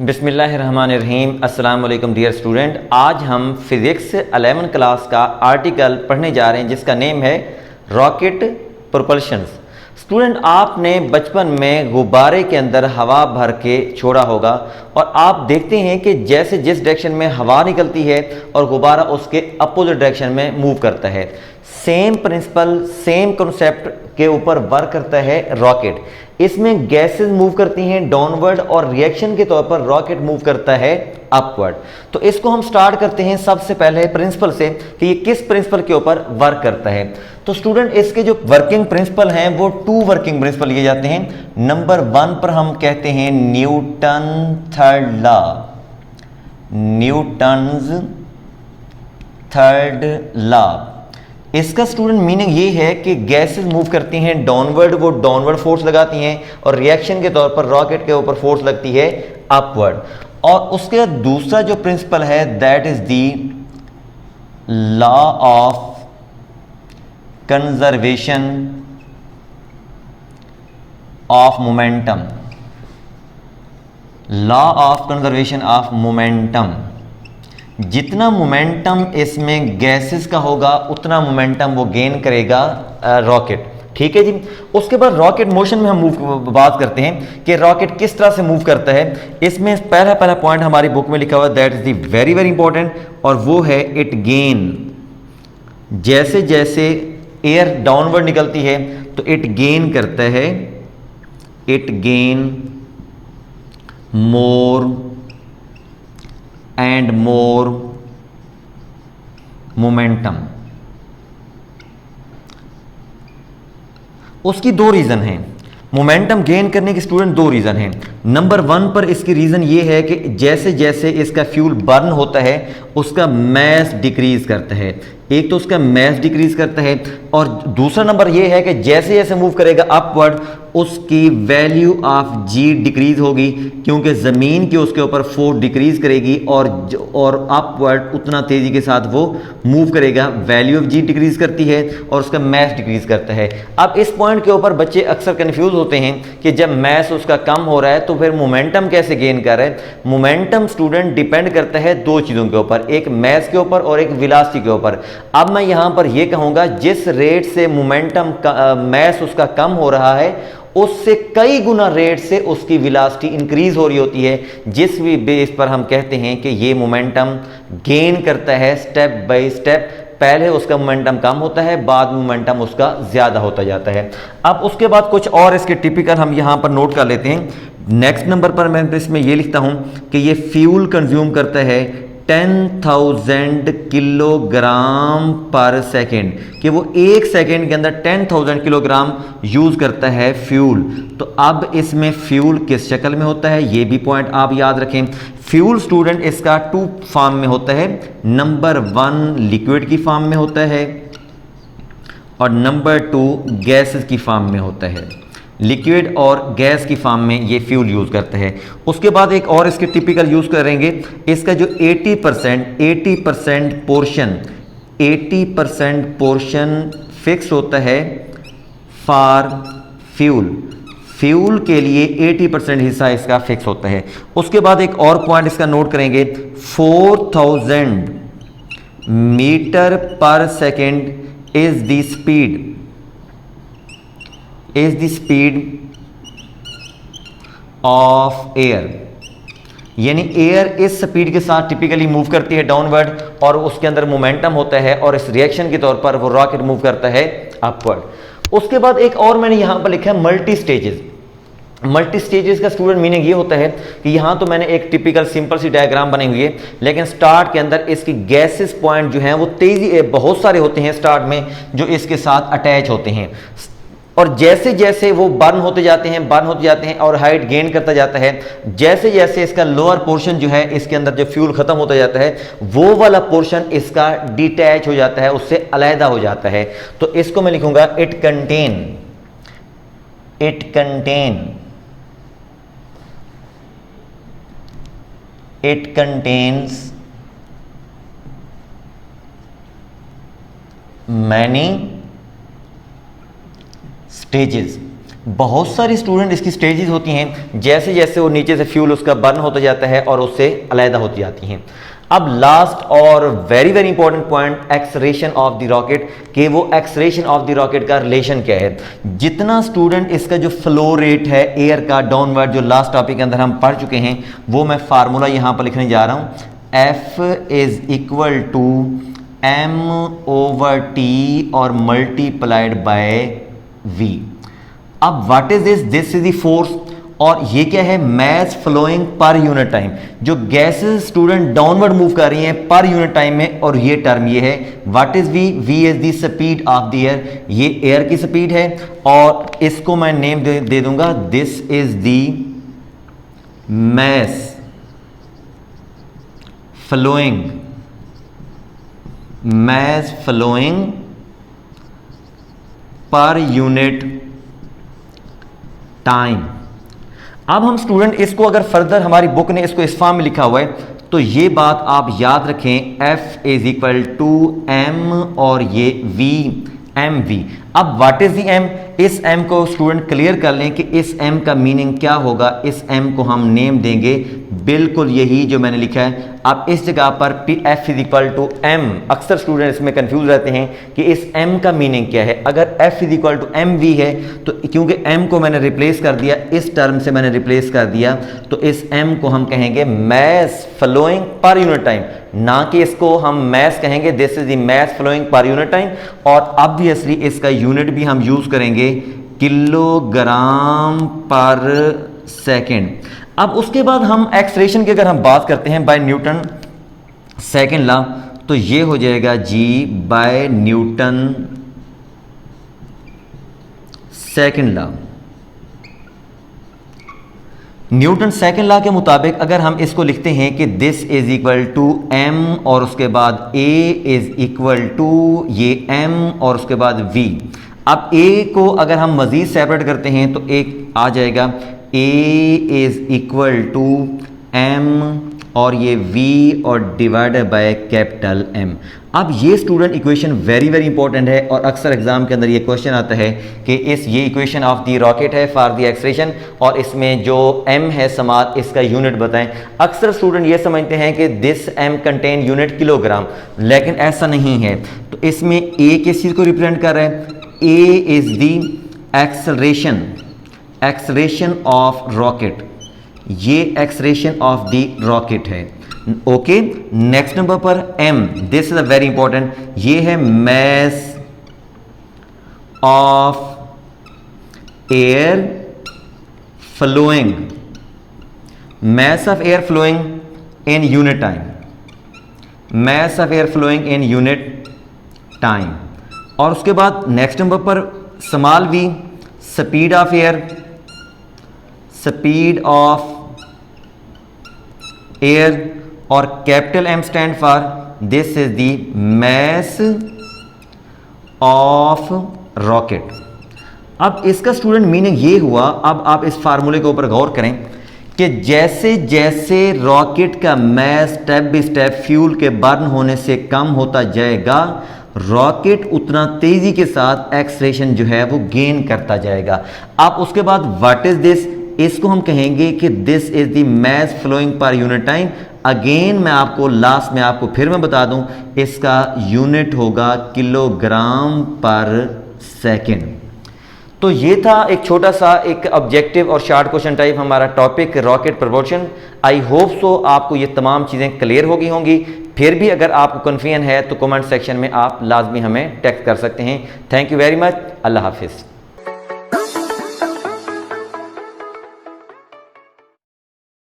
बिस्मिल्लाहिर्रहमानिर्रहीम। अस्सलाम वालेकुम डियर स्टूडेंट। आज हम फिज़िक्स 11 क्लास का आर्टिकल पढ़ने जा रहे हैं जिसका नेम है रॉकेट प्रोपल्शंस। स्टूडेंट, आपने बचपन में गुब्बारे के अंदर हवा भर के छोड़ा होगा और आप देखते हैं कि जैसे जिस डायरेक्शन में हवा निकलती है और गुब्बारा उसके अपोजिट डायरेक्शन में मूव करता है। सेम प्रिंसिपल, सेम कॉन्सेप्ट के ऊपर वर्क करता है रॉकेट। इसमें गैसेस मूव करती हैं डाउनवर्ड और रिएक्शन के तौर पर रॉकेट मूव करता है अपवर्ड। तो इसको हम स्टार्ट करते हैं सबसे पहले प्रिंसिपल से कि ये किस प्रिंसिपल के ऊपर वर्क करता है। तो स्टूडेंट, इसके जो वर्किंग प्रिंसिपल हैं वो 2 वर्किंग प्रिंसिपल लिए जाते हैं। नंबर 1 पर हम कहते हैं Newton third law, Newton's third law. इसका स्टूडेंट मीनिंग ये है कि गैसेस मूव करती हैं डाउनवर्ड, वो डाउनवर्ड फोर्स लगाती हैं और रिएक्शन के तौर पर रॉकेट के ऊपर फोर्स लगती है अपवर्ड। और उसके बाद दूसरा जो प्रिंसिपल है that is the law of conservation of momentum, law of conservation of momentum. जितना मोमेंटम इसमें गैसेस का होगा उतना मोमेंटम वो गेन करेगा रॉकेट। ठीक है जी। उसके बाद रॉकेट मोशन में हम बात करते हैं कि रॉकेट किस तरह से मूव करता है। इसमें पहला पॉइंट हमारी बुक में लिखा हुआ that is the very very important, और वो है इट गेन। जैसे जैसे एयर डाउनवर्ड निकलती है तो इट गेन करता है, it gain more and more momentum. उसकी 2 रीजन हैं मोमेंटम गेन करने के स्टूडेंट, 2 रीजन हैं। नंबर 1 पर इसकी रीजन ये है कि जैसे जैसे इसका फ्यूल बर्न होता है उसका मैस डिक्रीज करता है। एक तो उसका मैस डिक्रीज करता है और दूसरा नंबर ये है कि जैसे जैसे मूव करेगा अपवर्ड उसकी वैल्यू ऑफ जी डिक्रीज होगी, क्योंकि ज़मीन की उसके ऊपर फोर्स डिक्रीज करेगी और अपवर्ड उतना तेज़ी के साथ वो मूव करेगा। वैल्यू ऑफ जी डिक्रीज करती है और उसका मैस डिक्रीज करता है। अब इस पॉइंट के ऊपर बच्चे अक्सर कंफ्यूज होते हैं कि जब मैस उसका कम हो रहा है तो फिर मोमेंटम कैसे गेन कर रहा है। मोमेंटम स्टूडेंट डिपेंड करता है 2 चीज़ों के ऊपर, एक मैस के ऊपर और एक वेलोसिटी के ऊपर। अब मैं यहां पर यह कहूंगा जिस रेट से मोमेंटम मैस उसका कम हो रहा है उससे कई गुना रेट से उसकी वेलोसिटी इंक्रीज हो रही होती है, जिस भी बेस पर हम कहते हैं कि ये मोमेंटम गेन करता है स्टेप बाय स्टेप। पहले उसका मोमेंटम कम होता है, बाद में मोमेंटम उसका ज्यादा होता जाता है। अब उसके बाद कुछ और इसके टिपिकल हम यहां पर नोट कर लेते हैं। नेक्स्ट नंबर पर मैं इसमें यह लिखता हूं कि ये फ्यूल कंज्यूम करता है 10,000 किलोग्राम पर सेकेंड, कि वो 1 सेकेंड के अंदर 10,000 किलोग्राम यूज करता है फ्यूल। तो अब इसमें फ्यूल किस शक्ल में होता है ये भी पॉइंट आप याद रखें। फ्यूल स्टूडेंट इसका 2 फॉर्म में होता है। नंबर 1 लिक्विड की फॉर्म में होता है और नंबर 2 गैसेस की फॉर्म में होता है। लिक्विड और गैस की फॉर्म में ये फ्यूल यूज करते हैं। उसके बाद एक और इसके टिपिकल यूज करेंगे, इसका जो 80% पोर्शन फिक्स होता है फॉर फ्यूल। फ्यूल के लिए 80% हिस्सा इसका फिक्स होता है। उसके बाद एक और पॉइंट इसका नोट करेंगे, 4000 मीटर पर second is the speed of air. यानी एयर इस स्पीड के साथ टिपिकली मूव करती है डाउनवर्ड और उसके अंदर मोमेंटम होता है और इस रिएक्शन के तौर पर वो रॉकेट मूव करता है अपवर्ड। उसके बाद एक और मैंने यहां पर लिखा है मल्टी स्टेजेस। मल्टी स्टेजेस का स्टूडेंट मीनिंग ये होता है कि यहां तो मैंने एक टिपिकल सिंपल सी डायग्राम बनी हुई है, लेकिन स्टार्ट के अंदर इसकी गैसेस पॉइंट जो हैं वो तेजी बहुत सारे होते हैं स्टार्ट में जो इसके साथ अटैच होते हैं, और जैसे जैसे वो बर्न होते जाते हैं और हाइट गेन करता जाता है, जैसे जैसे इसका लोअर पोर्शन जो है इसके अंदर जो फ्यूल खत्म होता जाता है वो वाला पोर्शन इसका डिटैच हो जाता है, उससे अलहदा हो जाता है। तो इसको मैं लिखूंगा इट कंटेन्स मैनी स्टेजेस। बहुत सारी स्टूडेंट इसकी स्टेजेस होती हैं, जैसे जैसे वो नीचे से फ्यूल उसका बर्न होता जाता है और उससे अलहदा होती जाती हैं। अब लास्ट और very very important point, acceleration of the rocket, कि वो एक्सलेरेशन ऑफ द रॉकेट का रिलेशन क्या है। जितना स्टूडेंट इसका जो फ्लो रेट है एयर का डाउनवर्ड, जो लास्ट टॉपिक के अंदर हम पढ़ चुके हैं, वो मैं फार्मूला यहां पर लिखने जा रहा हूं। F is equal to m over t और मल्टीप्लाइड बाय v। अब what is this is the force, और ये क्या है, mass flowing per unit time. जो गैसेस स्टूडेंट डाउनवर्ड मूव कर रही हैं पर यूनिट टाइम में, और ये टर्म ये है what is V, V is the speed of the air, ये एयर की स्पीड है, और इसको मैं नेम दे दूंगा, this is the mass flowing, mass flowing per unit time. अब हम स्टूडेंट इसको अगर फर्दर हमारी बुक ने इसको इस फॉर्म में लिखा हुआ है, तो ये बात आप याद रखें, F is equal to M और ये V, mv। अब व्हाट इज दी m, इस m को स्टूडेंट क्लियर कर लें कि इस m का मीनिंग क्या होगा। इस m को हम नेम देंगे बिल्कुल यही जो मैंने लिखा है। अब इस जगह पर F is equal to m, अक्सर स्टूडेंट इसमें कंफ्यूज रहते हैं कि इस m का मीनिंग क्या है। अगर F is equal to mv है तो क्योंकि m को मैंने रिप्लेस कर दिया, इस टर्म से मैंने रिप्लेस कर दिया, तो इस m को हम कहेंगे mass flowing per unit time, ना कि इसको हम मैस कहेंगे, this is the mass flowing per unit time. और ऑब्वियसली इसका यूनिट भी हम यूज करेंगे किलोग्राम पर सेकेंड। अब उसके बाद हम एक्सलेरेशन की अगर हम बात करते हैं बाय न्यूटन सेकेंड लॉ, तो ये हो जाएगा जी by Newton second law. Newton second law के मुताबिक अगर हम इसको लिखते हैं कि this is equal to m और उसके बाद a इज इक्वल टू ये m और उसके बाद v। अब a को अगर हम मजीद सेपरेट करते हैं तो एक आ जाएगा a is equal to m और ये v और डिवाइडेड बाय कैपिटल M। अब ये student equation very very important है, और अक्सर एग्जाम के अंदर ये क्वेश्चन आता है कि ये इक्वेशन ऑफ द रॉकेट है फॉर द एक्सलेरेशन, और इसमें जो m है समाल, इसका यूनिट बताएं। अक्सर स्टूडेंट ये समझते हैं कि this m contain unit kilogram, लेकिन ऐसा नहीं है। तो इसमें a किस चीज़ को रिप्रेजेंट कर रहा है, a is the acceleration, acceleration of rocket, ये एक्सलेरेशन ऑफ द रॉकेट है। ओके, नेक्स्ट नंबर पर m, this is a very important, ये है mass of air flowing, mass of air flowing in unit time, mass of air flowing in unit time. और उसके बाद next number पर small v, speed of air, speed of air, और capital M stand for this is the mass of rocket. अब इसका student meaning ये हुआ, अब आप इस फार्मूले के ऊपर गौर करें कि जैसे जैसे रॉकेट का mass step by step fuel के बर्न होने से कम होता जाएगा, रॉकेट उतना तेजी के साथ एक्सलेरेशन जो है वो गेन करता जाएगा। अब उसके बाद व्हाट इज दिस, इसको हम कहेंगे कि this is the mass flowing per unit time. Again मैं आपको लास्ट में आपको फिर मैं बता दूं, इसका यूनिट होगा किलोग्राम पर सेकेंड। तो ये था एक छोटा सा एक ऑब्जेक्टिव और शॉर्ट क्वेश्चन टाइप हमारा topic rocket proportion. I hope so आपको ये तमाम चीज़ें क्लियर हो गई होंगी। फिर भी अगर आपको कन्फ्यूजन है तो कमेंट सेक्शन में आप लाजमी हमें टेक्स्ट कर सकते हैं। Thank you very much. अल्लाह हाफिज़।